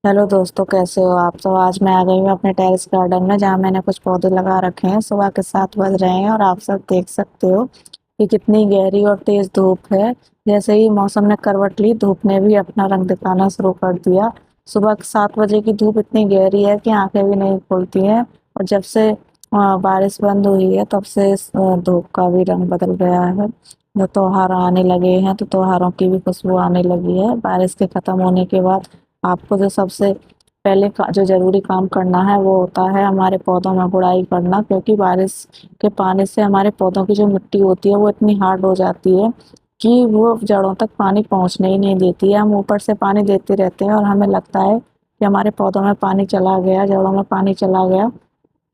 Hello दोस्तों, कैसे हो आप सब। आज मैं आ गई हूँ अपने टेरेस गार्डन में, जहाँ मैंने कुछ पौधे लगा रखे हैं। सुबह के 7 बज रहे हैं और आप सब देख सकते हो कि कितनी गहरी और तेज धूप है। जैसे ही मौसम ने करवट ली, धूप ने भी अपना रंग दिखाना शुरू कर दिया। सुबह के 7 बजे की धूप इतनी गहरी है कि आंखें भी नहीं खुलती हैं। और जब से बारिश बंद हुई है, तब से इस धूप का भी रंग बदल गया है। जो त्योहार आने लगे हैं, तो त्योहारों की भी खुशबू आने लगी है। बारिश के खत्म होने के बाद आपको जो सबसे पहले जो जरूरी काम करना है, वो होता है हमारे पौधों में गुड़ाई करना। क्योंकि बारिश के पानी से हमारे पौधों की जो मिट्टी होती है, वो इतनी हार्ड हो जाती है कि वो जड़ों तक पानी पहुंचने ही नहीं देती है। हम ऊपर से पानी देते रहते हैं और हमें लगता है कि हमारे पौधों में पानी चला गया, जड़ों में पानी चला गया,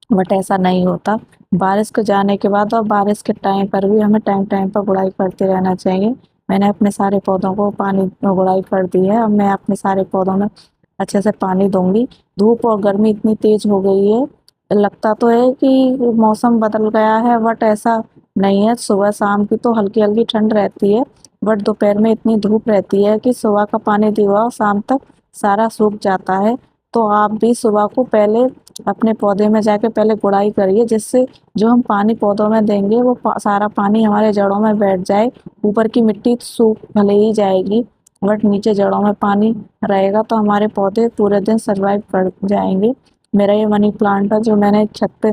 बट ऐसा नहीं होता। बारिश के जाने के बाद और बारिश के टाइम पर भी हमें टाइम टाइम पर गुड़ाई करते रहना चाहिए। मैंने अपने सारे पौधों को पानी गुड़ाई कर दी है। अब मैं अपने सारे पौधों में अच्छे से पानी दूंगी। धूप और गर्मी इतनी तेज हो गई है, लगता तो है कि मौसम बदल गया है, बट ऐसा नहीं है। सुबह शाम की तो हल्की हल्की ठंड रहती है, बट दोपहर में इतनी धूप रहती है कि सुबह का पानी दिया और शाम तक सारा सूख जाता है। तो आप भी सुबह को पहले अपने पौधे में जाके पहले गुड़ाई करिए, जिससे जो हम पानी पौधों में देंगे, वो सारा पानी हमारे जड़ों में बैठ जाए। ऊपर की मिट्टी सूख भले ही जाएगी, बट नीचे जड़ों में पानी रहेगा, तो हमारे पौधे पूरे दिन सरवाइव कर जाएंगे। मेरा ये मनी प्लांट है, जो मैंने छत पे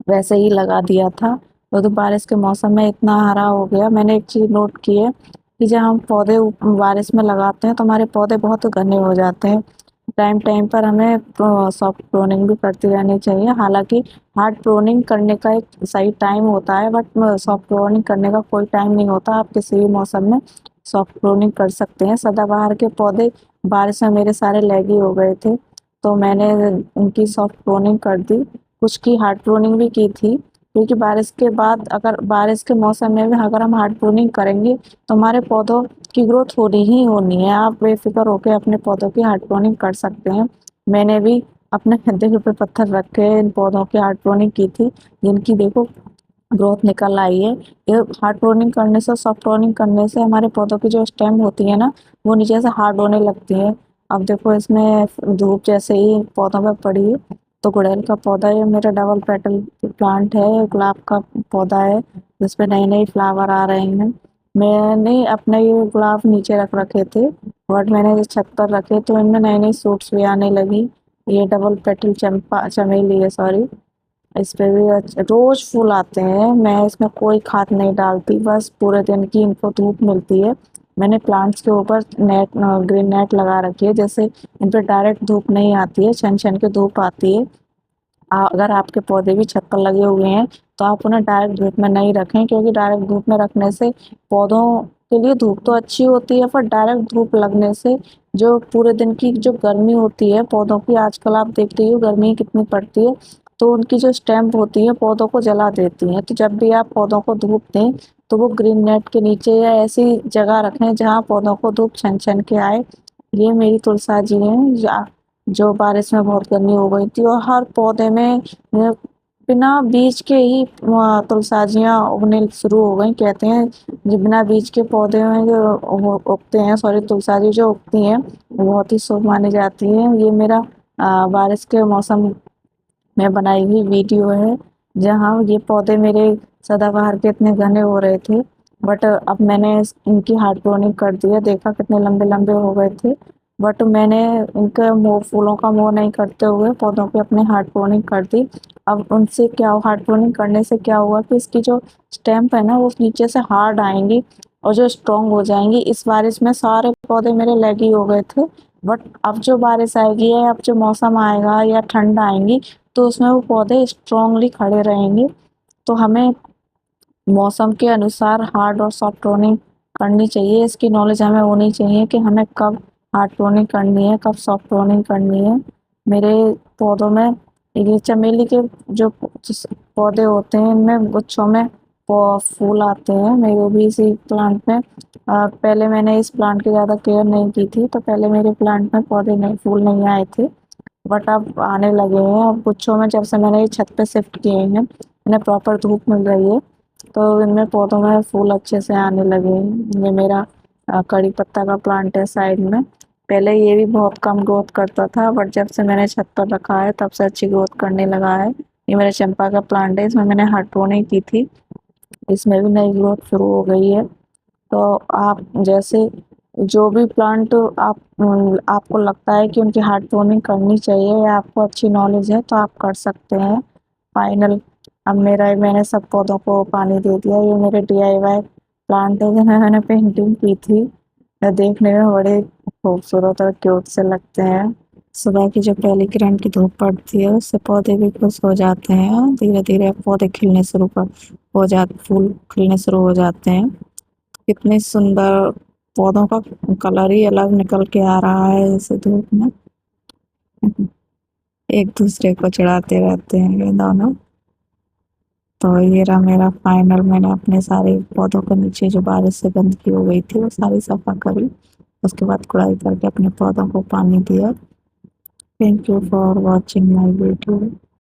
वैसे ही लगा दिया था। तो बारिश के मौसम में इतना हरा हो गया। मैंने एक चीज नोट की है कि जब हम पौधे बारिश में लगाते हैं, तो हमारे पौधे बहुत घने हो जाते हैं। टाइम टाइम पर हमें सॉफ्ट प्रूनिंग भी करती रहनी चाहिए। हालांकि हार्ड प्रूनिंग करने का एक सही टाइम होता है, बट सॉफ्ट प्रूनिंग करने का कोई टाइम नहीं होता। आप किसी भी मौसम में सॉफ्ट प्रूनिंग कर सकते हैं। सदाबहार के पौधे बारिश में मेरे सारे लैगी हो गए थे, तो मैंने उनकी सॉफ्ट प्रूनिंग कर दी। कुछ की हार्ड प्रूनिंग भी की थी, क्योंकि बारिश के बाद, अगर बारिश के मौसम में भी अगर हम हार्ड प्रूनिंग करेंगे, तो हमारे पौधों की ग्रोथ होनी ही होनी है। आप बेफिक्र होकर अपने पौधों की हार्ड प्रूनिंग कर सकते हैं। मैंने भी अपने दिल पे पत्थर रख के इन पौधों की हार्ड प्रूनिंग की थी, जिनकी देखो ग्रोथ निकल आई है। ये हार्ड प्रूनिंग करने से, सॉफ्ट प्रूनिंग करने से हमारे पौधों की जो स्टेम होती है ना, वो नीचे से हार्ड होने लगती है। अब देखो, इसमें धूप जैसे ही पौधों पे पड़ी है, तो गुड़हल का पौधा, ये मेरा डबल पेटल प्लांट है, गुलाब का पौधा है, जिसपे नए नए फ्लावर आ रहे हैं। मैंने अपने ये गुलाब नीचे रख रखे थे, बट मैंने छत पर रखे तो इनमें नई नई सूट्स भी आने लगी। ये डबल पेटल चंपा चमेली है, सॉरी। इस पे भी रोज फूल आते हैं। मैं इसमें कोई खाद नहीं डालती, बस पूरे दिन की इनको धूप मिलती है। मैंने प्लांट्स के ऊपर नेट, ग्रीन नेट लगा रखी है, जैसे इन पे डायरेक्ट धूप नहीं आती है, छन छन के धूप आती है। अगर आपके पौधे भी छत पर लगे हुए हैं, तो आप उन्हें डायरेक्ट धूप में नहीं रखें, क्योंकि डायरेक्ट धूप में रखने से पौधों के लिए धूप तो अच्छी होती है, पर डायरेक्ट धूप लगने से जो पूरे दिन की जो गर्मी होती है पौधों की, आजकल आप देखते ही हो गर्मी कितनी पड़ती है, तो उनकी जो स्टेम होती है पौधों को जला देती है। तो जब भी आप पौधों को धूप दें, तो वो ग्रीन नेट के नीचे या ऐसी जगह रखें जहाँ पौधों को धूप छन छन के आए। ये मेरी तुलसा जी हैं, जो बारिश में बहुत गर्मी हो गई थी, और हर पौधे में बिना बीज के ही तुलसाजियाँ उगने शुरू हो गई। कहते हैं जो बिना बीज के पौधे में जो उगते हैं, सॉरी, तुलसाजी जो उगती हैं, वो बहुत ही शुभ मानी जाती है। ये मेरा बारिश के मौसम में बनाई हुई वीडियो है, जहाँ ये पौधे मेरे सदाबहार के इतने घने हो रहे थे, बट अब मैंने इनकी हार्ड प्रूनिंग कर दी है। देखा कितने लंबे लंबे हो गए थे, बट मैंने इनके मोह, फूलों का मोह नहीं करते हुए पौधों की अपने हार्ड प्रूनिंग कर दी। अब उनसे क्या, हार्ड प्रूनिंग करने से क्या हुआ कि इसकी जो स्टेम्प है ना, वो नीचे से हार्ड आएंगी और जो स्ट्रॉन्ग हो जाएंगी। इस बारिश में सारे पौधे मेरे लैगी हो गए थे, बट अब जो बारिश आएगी है, अब जो मौसम आएगा या ठंड आएंगी, तो उसमें वो पौधे स्ट्रांगली खड़े रहेंगे। तो हमें मौसम के अनुसार हार्ड और सॉफ्ट प्रूनिंग करनी चाहिए। इसकी नॉलेज हमें होनी चाहिए कि हमें कब हार्ड प्रूनिंग करनी है, कब सॉफ्ट प्रूनिंग करनी है। मेरे पौधों में ये चमेली के जो पौधे होते हैं, इनमें गुच्छों में फूल आते हैं। मेरे भी इसी प्लांट में पहले मैंने इस प्लांट की ज़्यादा केयर नहीं की थी, तो पहले मेरे प्लांट में पौधे नहीं, फूल नहीं आए थे, बट अब आने लगे हैं। अब गुच्छों में, जब से मैंने ये छत पे शिफ्ट किए हैं, इन्हें प्रॉपर धूप मिल रही है, तो इनमें पौधों में फूल अच्छे से आने लगे हैं। ये मेरा कड़ी पत्ता का प्लांट है साइड में, पहले ये भी बहुत कम ग्रोथ करता था, बट जब से मैंने छत पर रखा है तब से अच्छी ग्रोथ करने लगा है। ये मेरा चंपा का प्लांट है, इसमें मैंने हाइड्रो नहीं की थी, इसमें भी नई ग्रोथ शुरू हो गई है। तो आप जैसे जो भी प्लांट आपको लगता है कि उनकी हार्ड टोनिंग करनी चाहिए या आपको अच्छी नॉलेज है तो आप कर सकते हैं। फाइनल अब मैंने सब पौधों को पानी दे दिया। ये मेरे DIY प्लांट है जिन्हें मैंने पेंटिंग की थी, ये देखने में बड़े खूबसूरत और क्यूट से लगते हैं। सुबह की जो पहली किरण की धूप पड़ती है उससे पौधे भी खुश हो जाते हैं, धीरे धीरे पौधे खिलने शुरू कर हो जाते, फूल खिलने शुरू हो जाते हैं। कितने सुंदर पौधों का कलर ही अलग निकल के आ रहा है इस धूप में। एक दूसरे को चिढ़ाते रहते हैं ये दोनों। तो ये रहा मेरा फाइनल, मैंने अपने सारे पौधों के नीचे जो बारिश से गंदगी हो गई थी वो सारी सफा करी, उसके बाद कुड़ाई करके अपने पौधों को पानी दिया। Thank you for watching my video.